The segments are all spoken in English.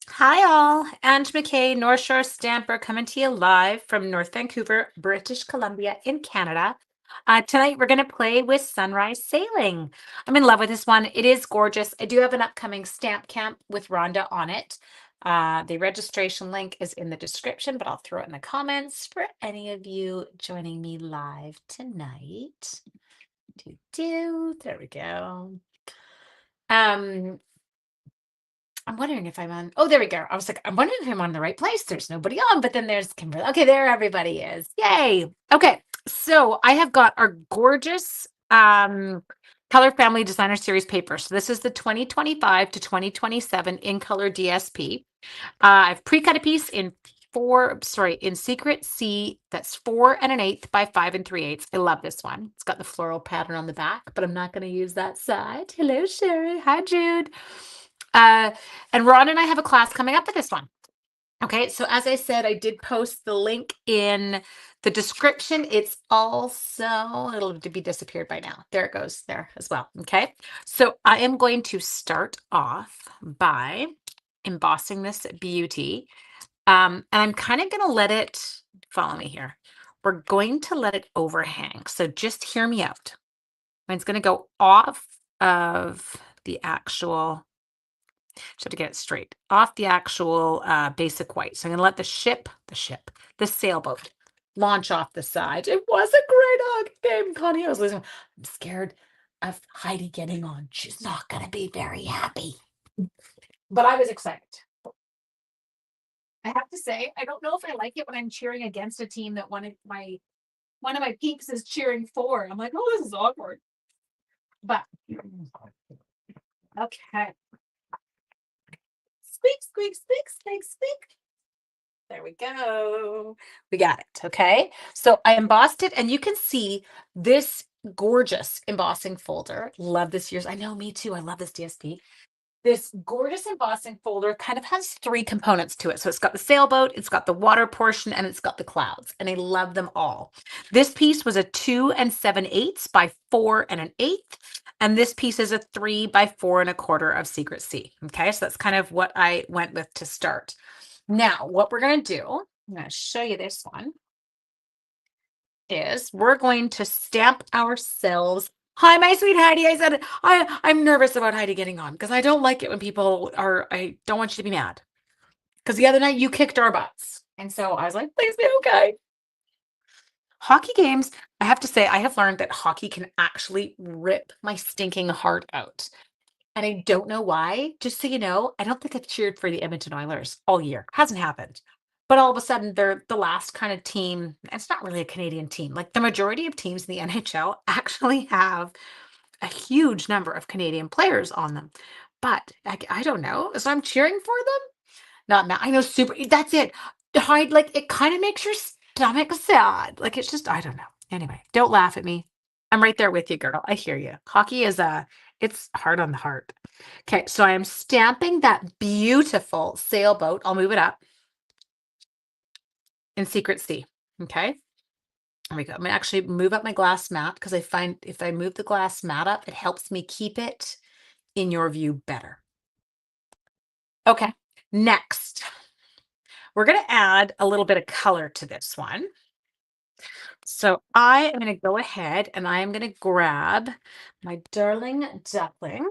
Hi all, Ange McKay, North Shore Stamper coming to you live from North Vancouver, British Columbia in Canada. Tonight we're going to play with Sunrise Sailing. I'm in love with this one. It is gorgeous. I do have an upcoming stamp camp with Rhonda on it. The registration link is in the description, but I'll throw it in the comments for any of you joining me live tonight. There we go. I'm wondering if I'm on. Oh, there we go. I was like, I'm wondering if I'm on the right place. There's nobody on, but then there's Kimberly. Okay, there everybody is. Yay. Okay, so I have got our gorgeous Color Family Designer Series paper. So this is the 2025 to 2027 in color DSP. I've pre-cut a piece in secret C that's 4 1/8 by 5 3/8. I love this one. It's got the floral pattern on the back, but I'm not going to use that side. Hello, Sherry. Hi, Jude. Uh, and Ron and I have a class coming up for this one. Okay, so as I said, I did post the link in the description. It's also, it'll be disappeared by now. There it goes there as well. Okay, so I am going to start off by embossing this beauty. And I'm kind of going to let it, follow me here. We're going to let it overhang. So just hear me out. It's going to go off of the actual, just have to get it straight, off the actual basic white. So I'm going to let the sailboat launch off the side. It was a great hockey game, Connie. I was losing. I'm scared of Heidi getting on. She's not going to be very happy. But I was excited. I have to say, I don't know if I like it when I'm cheering against a team that one of my peeps is cheering for. I'm like, oh, this is awkward. But okay. Squeak, squeak, squeak, squeak, squeak. There we go. We got it. Okay. So I embossed it, and you can see this gorgeous embossing folder. Love this year's. I know, me too. I love this DSP. This gorgeous embossing folder kind of has three components to it. So it's got the sailboat, it's got the water portion, and it's got the clouds. And I love them all. This piece was a 2 7/8 by 4 1/8. And this piece is a 3 by 4 1/4 of Secret C. Okay, so that's kind of what I went with to start. Now, what we're going to do, I'm going to show you this one, is we're going to stamp ourselves. Hi, my sweet Heidi. I said I'm nervous about Heidi getting on because I don't like it when people are, I don't want you to be mad. Because the other night you kicked our butts. And so I was like, please be okay. Hockey games, I have to say, I have learned that hockey can actually rip my stinking heart out. And I don't know why. Just so you know, I don't think I've cheered for the Edmonton Oilers all year. Hasn't happened. But all of a sudden, they're the last kind of team. It's not really a Canadian team. Like the majority of teams in the NHL actually have a huge number of Canadian players on them. But I don't know. So I'm cheering for them. Not now. I know super. That's it. Hide, like it kind of makes your stomach sad. Like it's just, I don't know. Anyway, don't laugh at me. I'm right there with you, girl. I hear you. Hockey is it's hard on the heart. Okay, so I am stamping that beautiful sailboat. I'll move it up in Secret C. Okay, there we go. I'm gonna actually move up my glass mat because I find if I move the glass mat up, it helps me keep it in your view better. Okay, next, we're gonna add a little bit of color to this one. So I am going to go ahead and I am going to grab my darling duckling.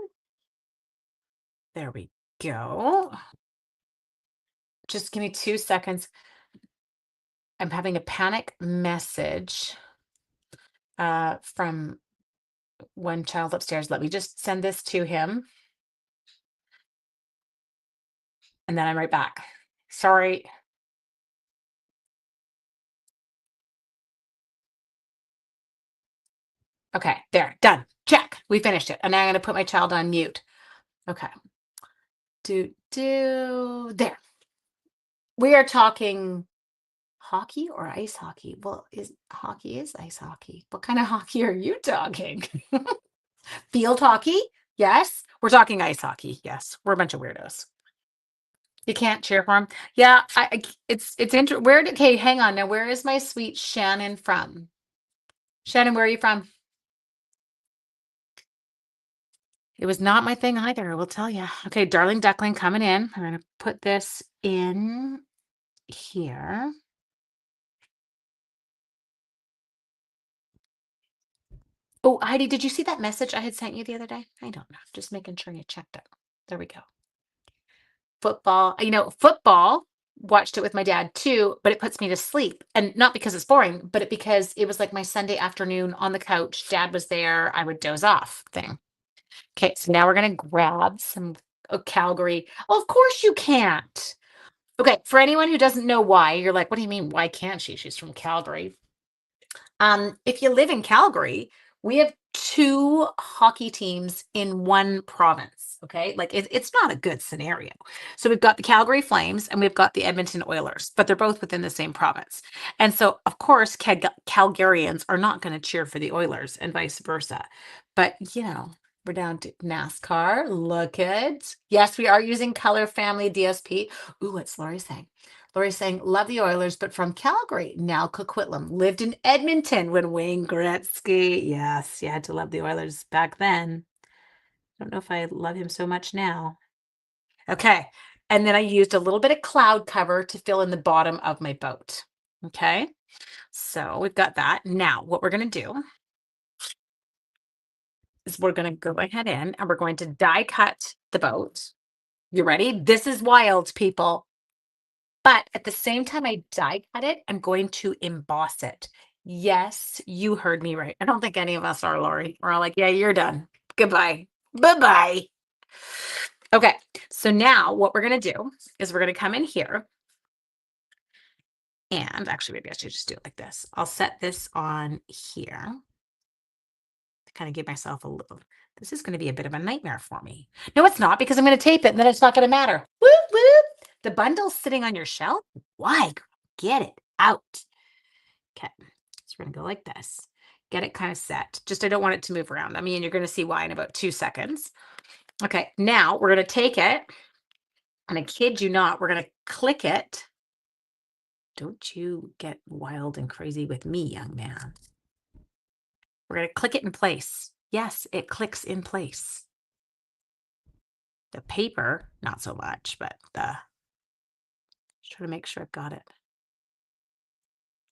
There we go. Just give me 2 seconds. I'm having a panic message from one child upstairs. Let me just send this to him. And then I'm right back. Sorry. Okay, there, done. Check. We finished it. And now I'm going to put my child on mute. Okay. There. We are talking hockey or ice hockey? Well, hockey is ice hockey. What kind of hockey are you talking? Field hockey? Yes. We're talking ice hockey. Yes. We're a bunch of weirdos. You can't cheer for him. Yeah, it's okay, hang on. Now, where is my sweet Shannon from? Shannon, where are you from? It was not my thing either, I will tell you. Okay, darling duckling coming in. I'm gonna put this in here. Oh, Heidi, did you see that message I had sent you the other day? I don't know. Just making sure you checked it. There we go. Football. Football, watched it with my dad too, but it puts me to sleep. And not because it's boring, but because it was like my Sunday afternoon on the couch. Dad was there. I would doze off thing. Okay, so now we're gonna grab some Calgary. Oh, of course you can't. Okay, for anyone who doesn't know why, you're like, what do you mean? Why can't she? She's from Calgary. If you live in Calgary, we have two hockey teams in one province. Okay, like it's not a good scenario. So we've got the Calgary Flames and we've got the Edmonton Oilers, but they're both within the same province. And so, of course, Calgarians are not going to cheer for the Oilers and vice versa. But we're down to NASCAR. Look it. Yes, we are using Color Family DSP. Ooh, what's Lori saying? Lori's saying, love the Oilers, but from Calgary. Now Coquitlam. Lived in Edmonton when Wayne Gretzky. Yes, you had to love the Oilers back then. I don't know if I love him so much now. Okay. And then I used a little bit of cloud cover to fill in the bottom of my boat. Okay. So we've got that. Now, what we're going to do is we're going to go ahead in and we're going to die cut the boat. You ready? This is wild, people. But at the same time I die cut it, I'm going to emboss it. Yes, you heard me right. I don't think any of us are, Lori. We're all like, yeah, you're done. Goodbye. Bye-bye. Okay, so now what we're going to do is we're going to come in here. And actually, maybe I should just do it like this. I'll set this on here to kind of give myself a little. This is going to be a bit of a nightmare for me. No, it's not, because I'm going to tape it and then it's not going to matter. Whoop, whoop. The bundle's sitting on your shelf. Why? Get it out. Okay, so we're going to go like this. Get it kind of set. Just I don't want it to move around. I mean, you're going to see why in about 2 seconds. Okay, now we're going to take it, and I kid you not, we're going to click it. Don't you get wild and crazy with me, young man. We're going to click it in place. Yes, it clicks in place. The paper, not so much, but try to make sure I've got it.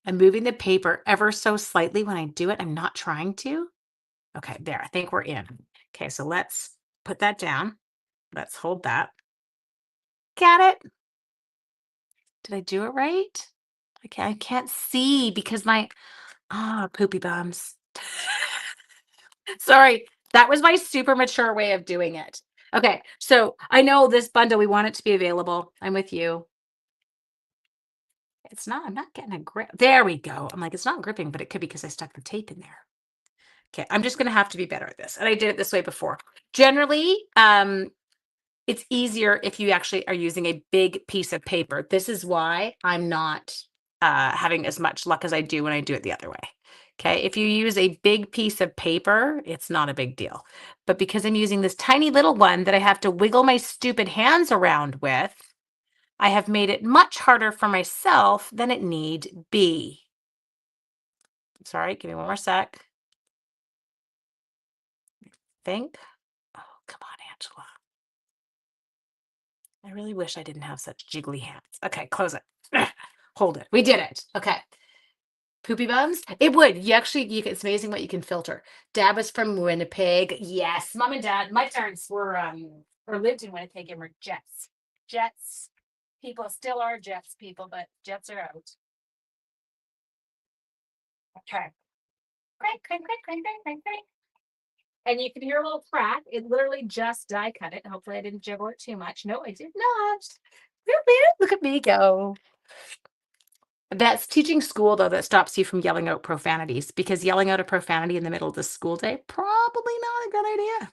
I'm moving the paper ever so slightly when I do it. I'm not trying to. Okay, there, I think we're in. Okay, so let's put that down. Let's hold that. Got it? Did I do it right? Okay, I can't see because my poopy bums. Sorry, that was my super mature way of doing it. Okay, so I know this bundle, we want it to be available. I'm with you. It's not, I'm not getting a grip. There we go. I'm like, it's not gripping, but it could be because I stuck the tape in there. Okay, I'm just gonna have to be better at this. And I did it this way before. Generally, it's easier if you actually are using a big piece of paper. This is why I'm not having as much luck as I do when I do it the other way. Okay, if you use a big piece of paper, it's not a big deal. But because I'm using this tiny little one that I have to wiggle my stupid hands around with, I have made it much harder for myself than it need be. Sorry, give me one more sec. Think. Oh, come on, Angela. I really wish I didn't have such jiggly hands. Okay, close it. Hold it. We did it. Okay. Poopy bums? It would. It's amazing what you can filter. Dad was from Winnipeg. Yes. Mom and dad, my parents were or lived in Winnipeg and were Jets. Jets people still are Jets people, but Jets are out. Okay. Crank, crank, crank, crank, crank, crank, crank. And you can hear a little crack. It literally just die cut it. Hopefully I didn't jiggle it too much. No, I did not. Look at me go. That's teaching school, though, that stops you from yelling out profanities, because yelling out a profanity in the middle of the school day, probably not a good idea.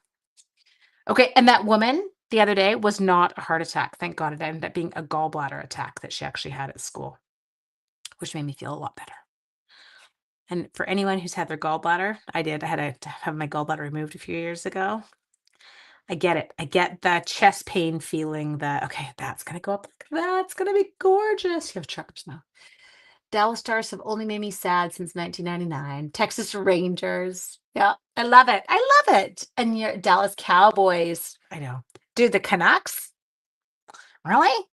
Okay, and that woman the other day was not a heart attack. Thank God. It ended up being a gallbladder attack that she actually had at school, which made me feel a lot better. And for anyone who's had their gallbladder, I did. I had to have my gallbladder removed a few years ago. I get it. I get the chest pain feeling that, okay, that's going to go up. That's going to be gorgeous. You have truckers now. Dallas Stars have only made me sad since 1999. Texas Rangers. Yeah, I love it. I love it. And your Dallas Cowboys. I know. Dude, the Canucks? Really?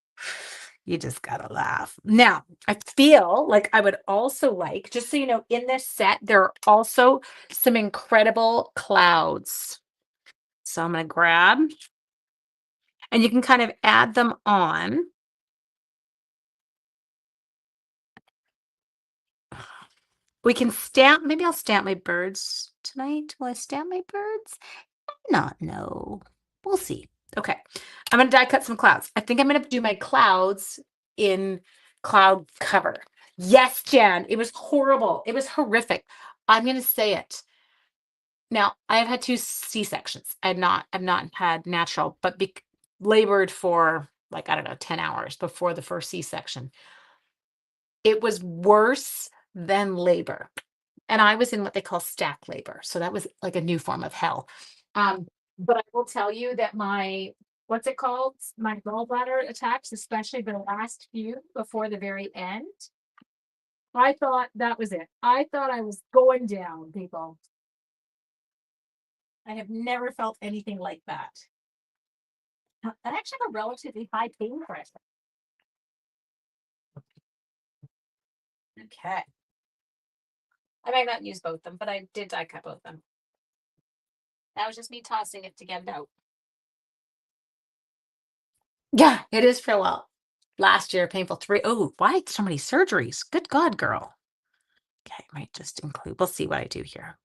You just gotta laugh. Now, I feel like I would also like, just so you know, in this set, there are also some incredible clouds. So I'm gonna grab, and you can kind of add them on. We can stamp, maybe I'll stamp my birds tonight. Will I stamp my birds? Not know. We'll see. Okay. I'm gonna die cut some clouds. I think I'm gonna do my clouds in cloud cover. Yes, Jan. It was horrible. It was horrific. I'm gonna say it. Now, I've had two C-sections. I've not had natural, but labored for like, I don't know, 10 hours before the first C-section. It was worse than labor. And I was in what they call stack labor. So that was like a new form of hell. But I will tell you that my, what's it called? My gallbladder attacks, especially the last few before the very end. I thought that was it. I thought I was going down, people. I have never felt anything like that. I actually have a relatively high pain pressure. Okay. I might not use both of them, but I did die cut both of them. That was just me tossing it to get it out. Yeah, it is for a while. Last year, painful 3. Oh, why so many surgeries? Good God, girl. Okay, might just include, we'll see what I do here.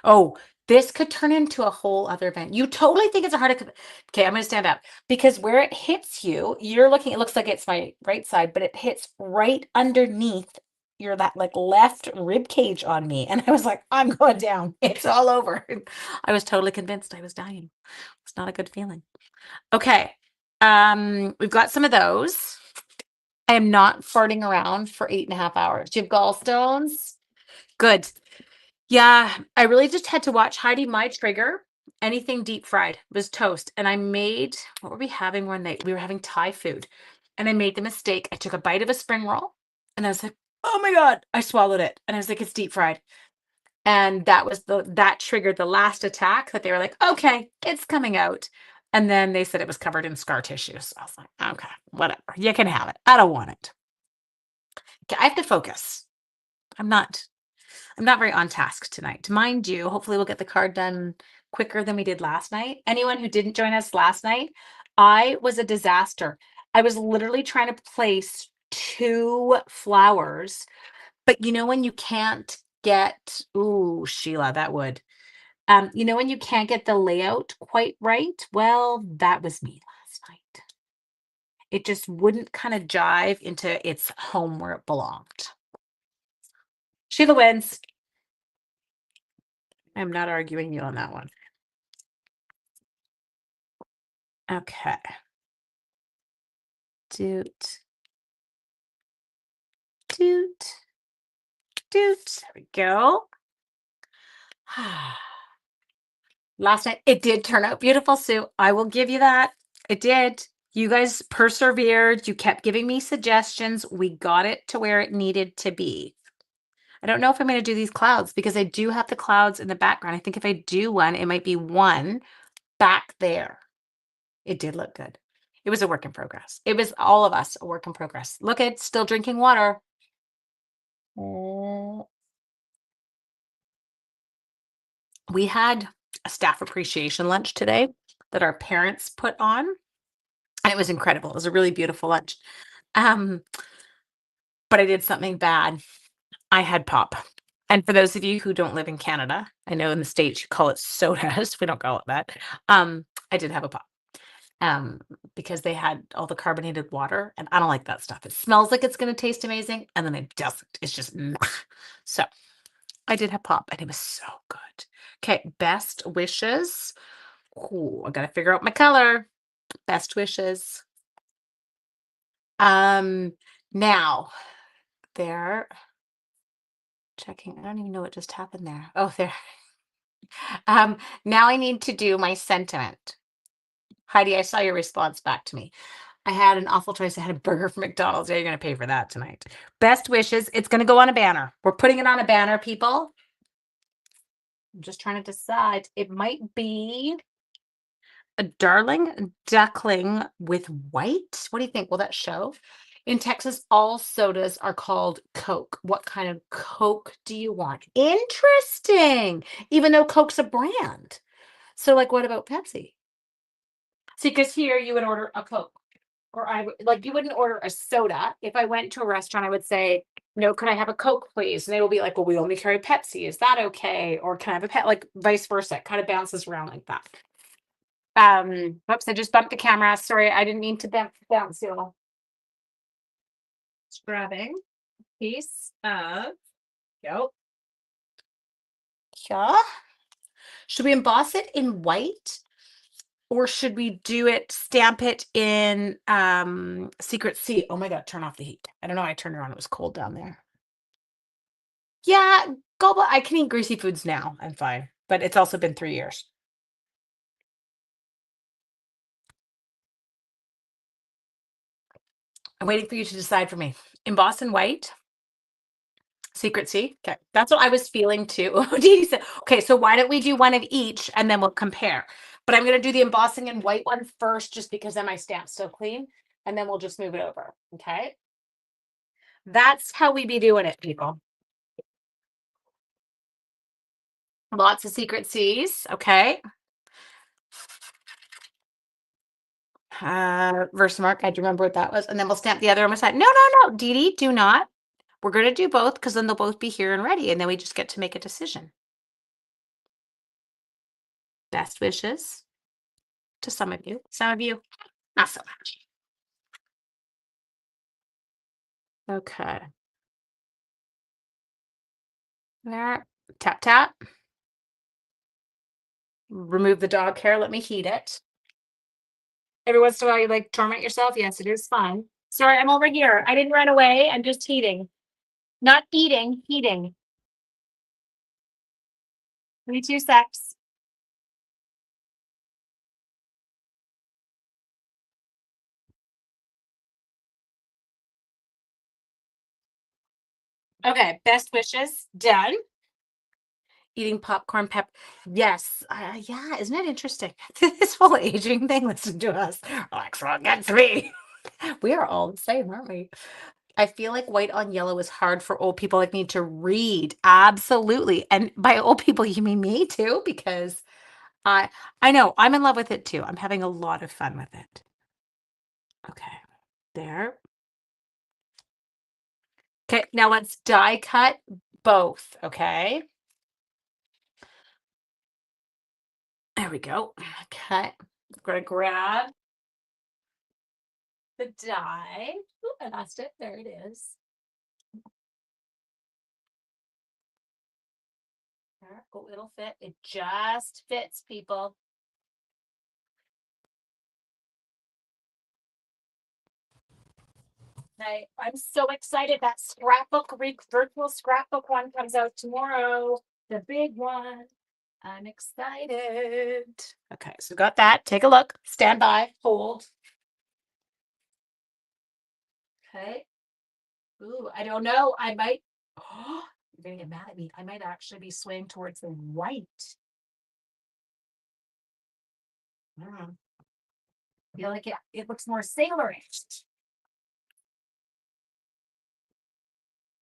Oh, this could turn into a whole other event. You totally think it's a heart attack. Okay, I'm going to stand up because where it hits you, you're looking, it looks like it's my right side, but it hits right underneath your that like left rib cage on me. And I was like, I'm going down. It's all over. I was totally convinced I was dying. It's not a good feeling. Okay. We've got some of those. I am not farting around for 8.5 hours. Do you have gallstones? Good. Yeah, I really just had to watch Heidi. My trigger, anything deep fried was toast. And I made, what were we having one night? We were having Thai food. And I made the mistake. I took a bite of a spring roll and I was like, oh my God, I swallowed it. And I was like, it's deep fried. And that triggered the last attack that they were like, okay, it's coming out. And then they said it was covered in scar tissue. So I was like, okay, whatever. You can have it. I don't want it. Okay, I have to focus. I'm not very on task tonight. Mind you, hopefully we'll get the card done quicker than we did last night. Anyone who didn't join us last night, I was a disaster. I was literally trying to place 2 flowers, but you know when you can't get, ooh, Sheila, that would. You know when you can't get the layout quite right? Well, that was me last night. It just wouldn't kind of jive into its home where it belonged. Sheila wins. I'm not arguing you on that one. Okay. Doot. Doot. Doot. There we go. Last night, it did turn out beautiful, Sue. I will give you that. It did. You guys persevered. You kept giving me suggestions. We got it to where it needed to be. I don't know if I'm going to do these clouds because I do have the clouds in the background. I think if I do one, it might be one back there. It did look good. It was a work in progress. It was all of us a work in progress. Look at still drinking water. We had a staff appreciation lunch today that our parents put on, and it was incredible. It was a really beautiful lunch. But I did something bad. I had pop. And for those of you who don't live in Canada, I know in the States you call it sodas. We don't call it that. I did have a pop. Because they had all the carbonated water, and I don't like that stuff. It smells like it's going to taste amazing, and then it doesn't. It's just so. I did have pop, and it was so good. Okay, best wishes. Oh, I gotta figure out my color. Best wishes. Now they're checking. I don't even know what just happened there. Oh, there. Now I need to do my sentiment. Heidi, I saw your response back to me. I had an awful choice. I had a burger from McDonald's. Yeah, you're gonna pay for that tonight. Best wishes. It's gonna go on a banner. We're putting it on a banner, people. I'm just trying to decide. It might be a darling duckling with white. What do you think? Will that show? In Texas, all sodas are called Coke. What kind of Coke do you want? Interesting. Even though Coke's a brand. So, like, what about Pepsi? See, because here you would order a Coke, or like you wouldn't order a soda. If I went to a restaurant, I would say, "No, can I have a Coke, please?" And they will be like, "Well, we only carry Pepsi. Is that okay?" Or can I have a pet? Like vice versa. It kind of bounces around like that. Oops, I just bumped the camera. Sorry, I didn't mean to bounce you. Just grabbing a piece of go. Yeah. Should we emboss it in white? Or should we do it, stamp it in Secret C? Oh my God, turn off the heat. I don't know. I turned it on. It was cold down there. Yeah, gobble. I can eat greasy foods now. I'm fine. But it's also been 3 years. I'm waiting for you to decide for me. Emboss in white, Secret C. Okay. That's what I was feeling too. Oh, Dee said, okay, so why don't we do one of each and then we'll compare? But I'm going to do the embossing in white one first just because then my stamp's so clean. And then we'll just move it over. Okay. That's how we be doing it, people. Lots of secret C's. Okay. Versamark. I do remember what that was. And then we'll stamp the other on my side. No, no, no. Dee Dee, do not. We're going to do both because then they'll both be here and ready. And then we just get to make a decision. Best wishes to some of you. Some of you, not so much. Okay. There. Tap, tap. Remove the dog hair. Let me heat it. Every once in a while, you like torment yourself. Yes, it is fun. Sorry, I'm over here. I didn't run away. I'm just heating. Not eating, heating. Me too, sex. Okay, best wishes done. Eating popcorn pep. Yes. Yeah, isn't it interesting? This whole aging thing, listen to us. Alexa gets me. We are all the same, aren't we? I feel like white on yellow is hard for old people like me to read. Absolutely. And by old people, you mean me too, because I I know I'm in love with it too. I'm having a lot of fun with it. Okay. There. Okay, now let's die cut both, okay? There we go. Cut. I'm gonna grab the die. Ooh, I lost it. There it is. There. Oh, it'll fit. It just fits, people. I'm so excited that virtual scrapbook one comes out tomorrow. The big one. I'm excited. Okay, so we got that. Take a look. Stand by. Hold. Okay. Ooh, I don't know. I might. Oh, you're gonna get mad at me. I might actually be swaying towards the white. Mm. I feel like it looks more sailorish.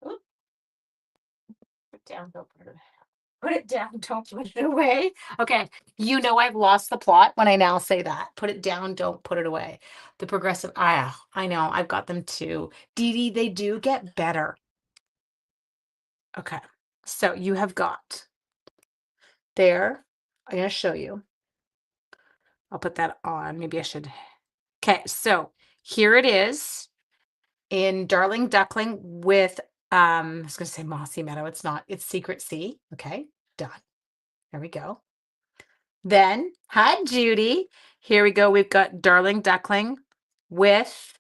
Ooh, put it down, don't put it. Put it down, don't put it away. Okay, you know I've lost the plot when I now say that. Put it down, don't put it away. The progressive, I know, I've got them too. Dee Dee, they do get better. Okay, so you have got there. I'm going to show you. I'll put that on. Maybe I should. Okay, so here it is in Darling Duckling with, I was going to say Mossy Meadow. It's not, it's Secret C. Okay, done. There we go. Then, hi, Judy. Here we go. We've got Darling Duckling with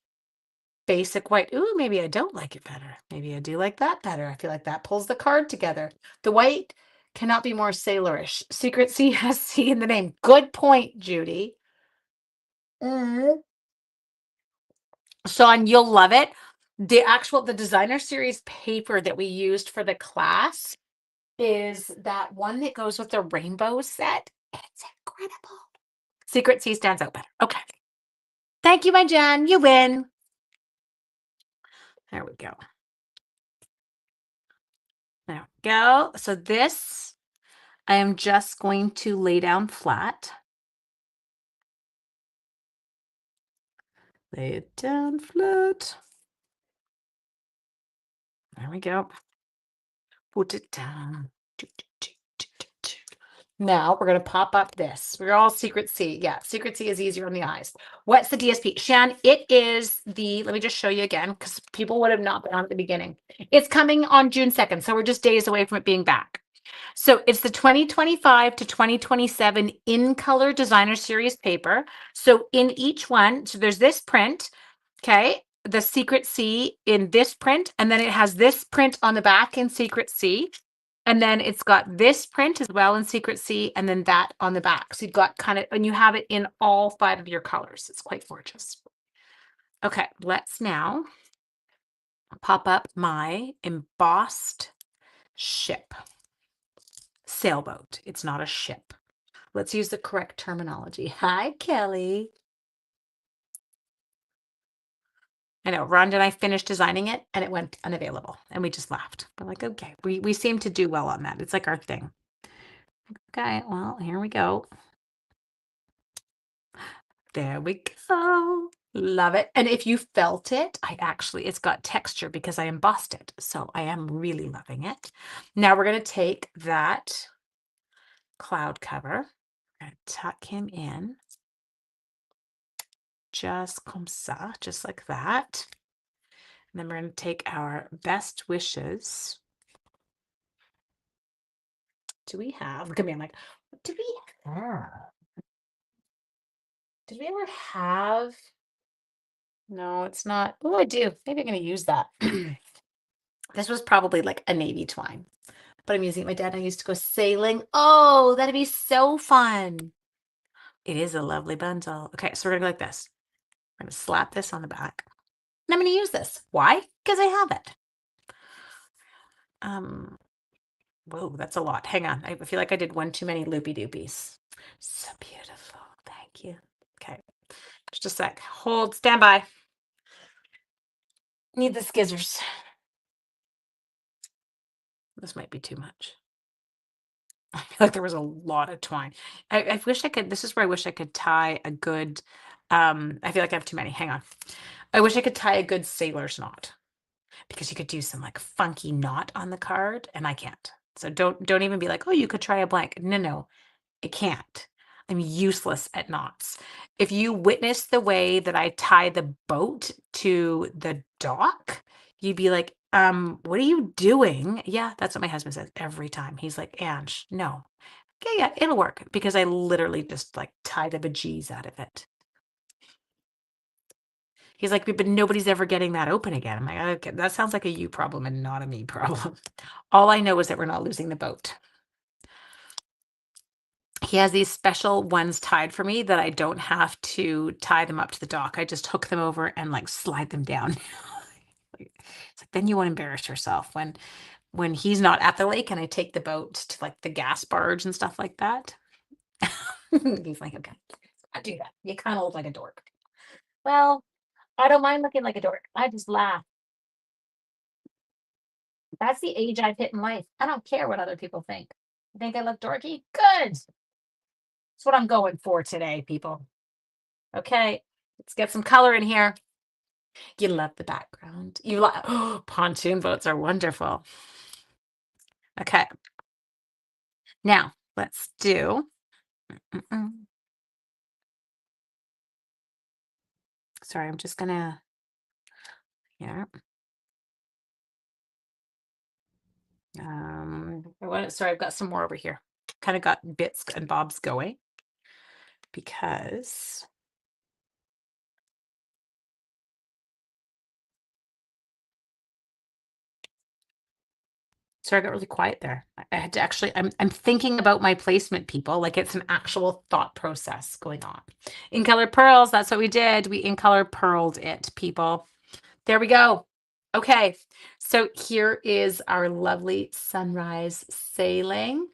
basic white. Ooh, maybe I don't like it better. Maybe I do like that better. I feel like that pulls the card together. The white cannot be more sailorish. Secret C has C in the name. Good point, Judy. Mm. Sean, you'll love it. The designer series paper that we used for the class is that one that goes with the rainbow set. It's incredible. Secret C stands out better. Okay. Thank you, my Jen. You win. There we go. There we go. So this, I am just going to lay down flat. Lay it down flat. There we go. Put it down. Now we're going to pop up this. We're all Secret C. Yeah, Secret C is easier on the eyes. What's the DSP? Shan, it is let me just show you again because people would have not been on at the beginning. It's coming on June 2nd. So we're just days away from it being back. So it's the 2025 to 2027 in color designer series paper. So in each one, so there's this print, okay, the Secret C in this print, and then it has this print on the back in Secret C. And then it's got this print as well in Secret C, and then that on the back. So you've got and you have it in all 5 of your colors. It's quite gorgeous. Okay, let's now pop up my embossed ship. Sailboat. It's not a ship. Let's use the correct terminology. Hi, Kelly. I know Rhonda and I finished designing it and it went unavailable and we just laughed. We're like, okay, we seem to do well on that. It's like our thing. Okay, well, here we go. There we go. Love it. And if you felt it, it's got texture because I embossed it. So I am really loving it. Now we're going to take that cloud cover and tuck him in. Just comme ça, just like that. And then we're going to take our best wishes. Do we have? Look at me. I'm like, what do we have? Did we ever have? No, it's not. Oh, I do. Maybe I'm going to use that. This was probably like a navy twine, but I'm using it. My dad and I used to go sailing. Oh, that'd be so fun. It is a lovely bundle. Okay, so we're going to go like this. I'm going to slap this on the back. And I'm going to use this. Why? Because I have it. Whoa, that's a lot. Hang on. I feel like I did one too many loopy doopies. So beautiful. Thank you. Okay. Just a sec. Hold. Stand by. Need the skizzers. This might be too much. I feel like there was a lot of twine. I wish I could. This is where I wish I could tie a good. I feel like I have too many. Hang on. I wish I could tie a good sailor's knot because you could do some like funky knot on the card, and I can't. So don't even be like, oh, you could try a blank. No, I can't. I'm useless at knots. If you witness the way that I tie the boat to the dock, you'd be like, what are you doing? Yeah, that's what my husband says every time. He's like, Ange, no. Okay, yeah, it'll work because I literally just like tie the bejeez out of it. He's like, but nobody's ever getting that open again. I'm like, okay, that sounds like a you problem and not a me problem. All I know is that we're not losing the boat. He has these special ones tied for me that I don't have to tie them up to the dock. I just hook them over and like slide them down. It's like, then you won't embarrass yourself when he's not at the lake and I take the boat to like the gas barge and stuff like that. He's like, okay, I do that. You kind of look like a dork. Well, I don't mind looking like a dork. I just laugh. That's the age I've hit in life. I don't care what other people think. You think I look dorky? Good. That's what I'm going for today, people. Okay, let's get some color in here. You love the background. You like pontoon boats are wonderful. Okay. Now let's do. Sorry, I'm just gonna. Yeah. Sorry, I've got some more over here. Kind of got bits and bobs going because. Sorry, I got really quiet there. I had to actually, I'm thinking about my placement, people. Like it's an actual thought process going on. In color pearls, that's what we did. We in color pearled it, people. There we go. Okay, so here is our lovely sunrise sailing.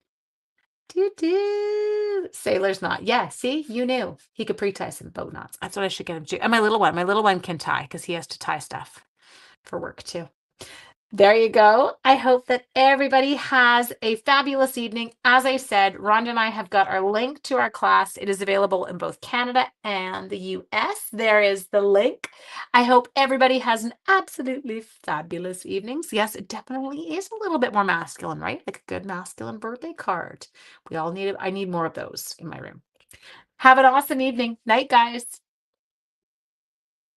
Doo doo. Sailor's knot. Yeah, see, you knew he could pre-tie some bow knots. That's what I should get him to. And my little one can tie because he has to tie stuff for work too. There you go. I hope that everybody has a fabulous evening. As I said, Rhonda and I have got our link to our class. It is available in both Canada and the US. There is the link. I hope everybody has an absolutely fabulous evening. So yes, it definitely is a little bit more masculine, right? Like a good masculine birthday card. We all need it. I need more of those in my room. Have an awesome evening. Night, guys.